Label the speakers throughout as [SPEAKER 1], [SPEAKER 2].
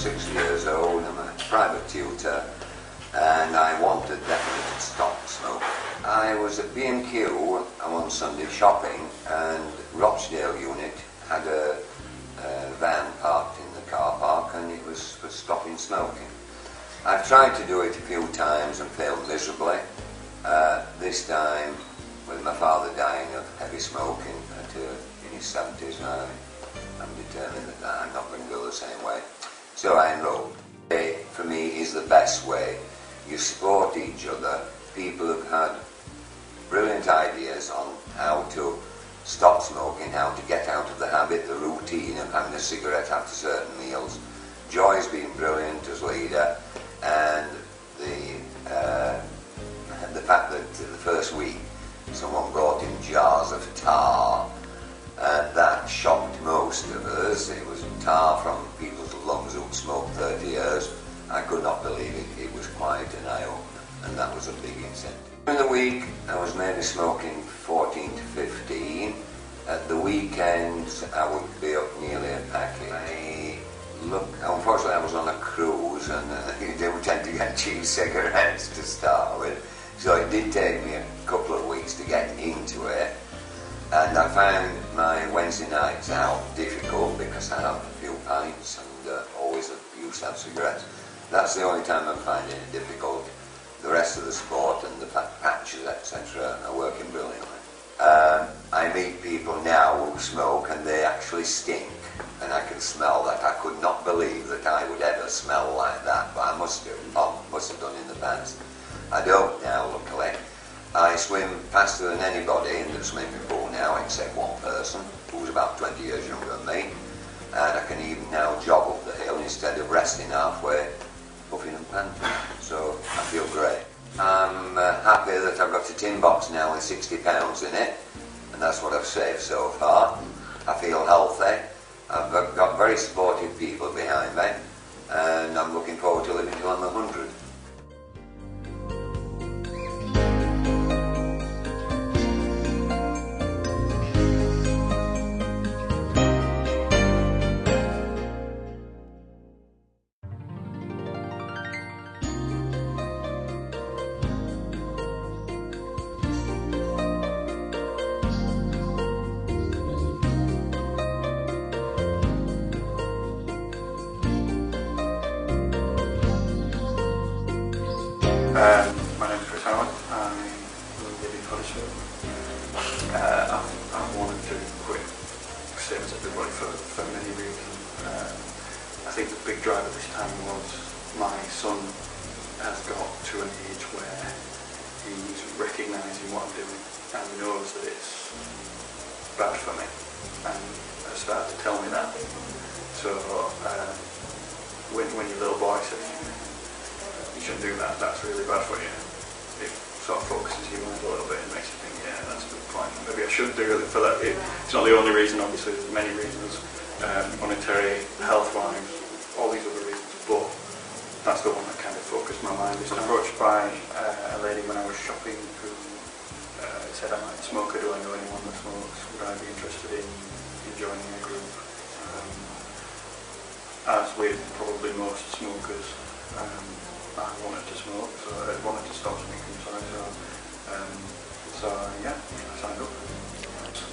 [SPEAKER 1] 6 years old. I'm a private tutor, and I wanted definitely to stop smoking. I was at B&Q one Sunday shopping, and Rochdale unit had a van parked in the car park, and it was for stopping smoking. I've tried to do it a few times and failed miserably. This time, with my father dying of heavy smoking in his 70s, I'm determined that I'm not going to go the same way. So I enrolled. For me, is the best way. You support each other. People have had brilliant ideas on how to stop smoking, how to get out of the habit, the routine of having a cigarette after certain meals. Joy's been brilliant as leader, and the fact that the first week someone brought in jars of tar, that shocked most of us. It was tar from people's lungs who'd smoked 30 years. I could not believe it. It was quite an eye-opener, and that was a big incentive. During the week, I was maybe smoking 14 to 15. At the weekends, I would be up nearly a packet. Unfortunately, I was on a cruise, and you do tend to get cheap cigarettes to start with. So it did take me a couple of weeks to get into it. And I found my Wednesday nights out difficult because I have a few pints and always used to have cigarettes. That's the only time I'm finding it difficult. The rest of the sport and the patches, etc., are working brilliantly. I meet people now who smoke and they actually stink, and I can smell that. I could not believe that I would ever smell like that, but I must have done in the past. I don't now, luckily. I swim faster than anybody in the swimming pool now, except one person who's about 20 years younger than me, and I can even now jog up the hill instead of resting halfway, puffing and panting. So I feel great. I'm happy that I've got a tin box now with 60 pounds in it, and that's what I've saved so far. I feel healthy. I've got very supportive people behind me, and I'm looking forward to living till I'm 100.
[SPEAKER 2] My name is Chris Howard. I live in Huddersfield. I wanted to quit, same as everybody, for many reasons. I think the big driver this time was my son has got to an age where he's recognising what I'm doing and knows that it's bad for me, and has started to tell me that. So when your little boy says, you shouldn't do that, that's really bad for you, it sort of focuses your mind a little bit and makes you think, yeah, that's a good point, maybe I should do it for that. It's not the only reason, obviously, there's many reasons, monetary, health-wise, all these other reasons, but that's the one that kind of focused my mind. I was approached by a lady when I was shopping who said, I'm a smoker, do I know anyone that smokes, would I be interested in joining a group? As with probably most smokers, I wanted to smoke, so I wanted to stop smoking, so yeah, I signed up.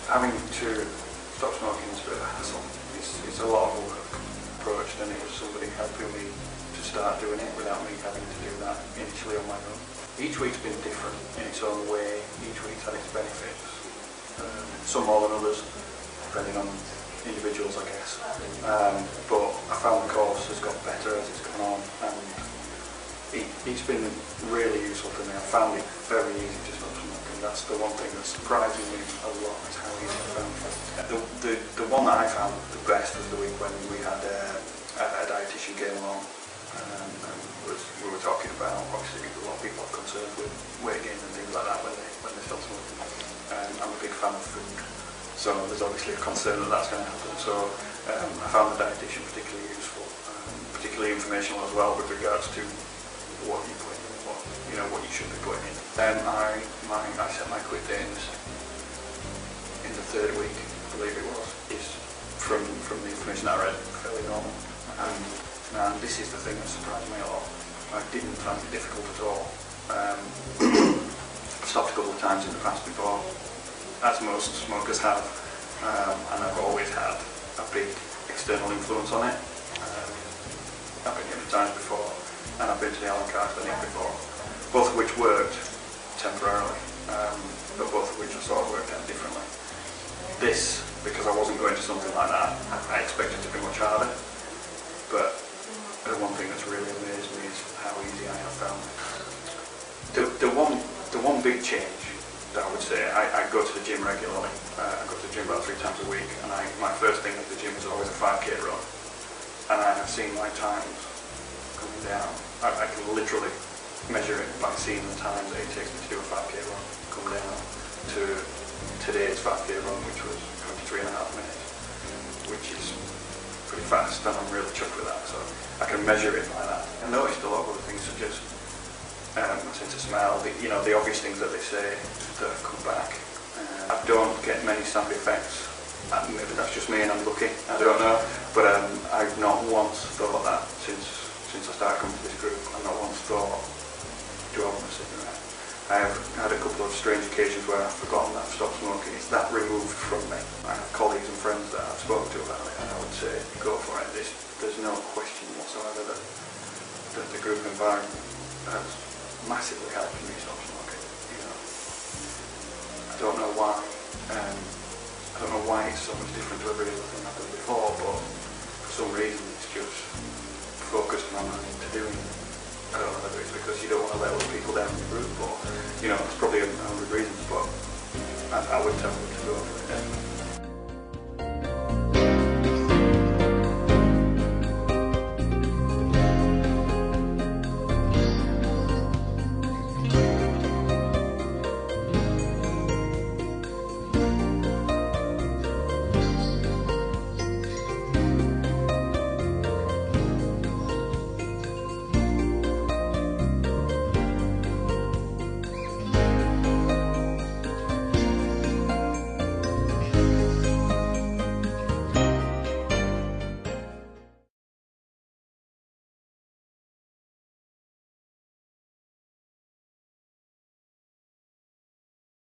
[SPEAKER 2] Having to stop smoking is a bit of a hassle. It's a lot of work approached, and it was somebody helping me to start doing it without me having to do that initially on my own. Each week's been different in its own way. Each week's had its benefits, some more than others, depending on individuals, I guess. But I found the course has got better as it's gone on, and it's been really useful for me. I found it very easy to stop smoking. That's the one thing that surprises me a lot, is how easy I found it. The one that I found the best was the week when we had a dietitian came along, and we were talking about, obviously a lot of people have concerns with weight gain and things like that when they stop smoking. I'm a big fan of food, so there's obviously a concern that that's going to happen. So I found the dietitian particularly useful, particularly informational as well with regards to what you put in, what you should be putting in. I set my quit date in the third week, I believe it was. Is from the information I read, fairly normal. And And this is the thing that surprised me a lot. I didn't find it difficult at all. I've stopped a couple of times in the past before, as most smokers have, and I've always had a big external influence on it. I've been here times before, and I've been to the Allen Carr clinic before, both of which worked temporarily, but both of which I sort of worked out differently. This, because I wasn't going to something like that, I expected to be much harder, but the one thing that's really amazed me is how easy I have found it. The one big change that I would say, I go to the gym regularly. I go to the gym about 3 times a week, and my first thing at the gym is always a 5k run. And I have seen my times coming down. I can literally measure it by seeing the times that it takes me to do a 5k run come down to today's 5k run, which was 23.5 minutes, which is pretty fast, and I'm really chuffed with that. So I can measure it like that. I noticed a lot of other things, such as my sense of smell, the obvious things that they say that have come back. I don't get many sound effects. Maybe that's just me and I'm lucky, I don't know. But I've not once thought that since I started coming to this group. I've not once thought, do I want to sit there? I have had a couple of strange occasions where I've forgotten that I've stopped smoking. It's that removed from me. I have colleagues and friends that I've spoken to about it, and I would say, go for it. There's no question whatsoever that the group environment has massively helped me stop smoking. I don't know why. I don't know why it's so much different to every other thing I've done before, but for some reason it's just focused my mind to doing it. I don't know whether it's because you don't want to let other people down in the group, or there's probably 100 reasons, but I would tell